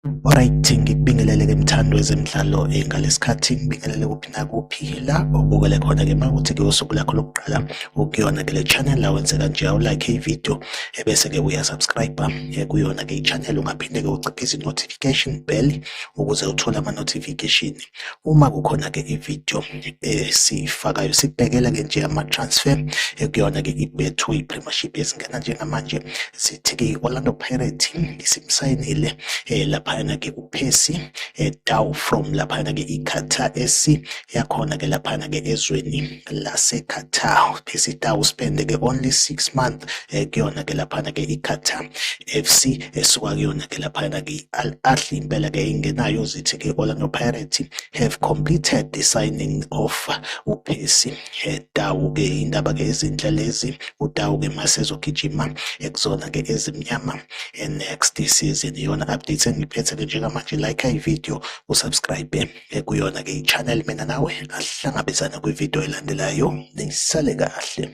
Alright, ngikubingelele-ke mthando wezemidlalo ngalesikhathi ngibingelele kuphi nakuphi la obukele khona-ke makuthi-ke usuku lakho lokuqala ukuyona-ke le channel la wenze kanje awulike ividiyo ebese-ke uyasubscribe kuyona-ke i-channel ungaphinde-ke uciphize i-notification bell ukuze uthole ama-notification uma kukhona-ke ividiyo esiyifakayo. Sikubhekela-ke nje ama-transfer kuyona-ke i-Betway Premiership ezingena njengamanje sithi-ke i-Orlando Pirates isimsayinile laphayana-ke uPercy Tau from laphayana-ke i-Qatar SC yakhona-ke laphayana-ke ezweni lase-Qatar. Percy Tau spende-ke only 6 months kuyona-ke laphayana-ke i-Qatar FC esuka kuyona-ke laphayana-ke i-Al Ahly. Impela-ke ingenayo zithi-ke Orlando Pirates have completed the signing of uPercy Tau-ke indaba-ke ezinhle lezi. uTau-ke mase ezogijima ekuzona-ke ezimnyama next season. Iyona update engiphethe-ke njengamanje. Like ividiyo usubscribe kuyona-ke i-channel. Mina nawe asihlangabezana kwividiyo elandelayo. Nisale kahle.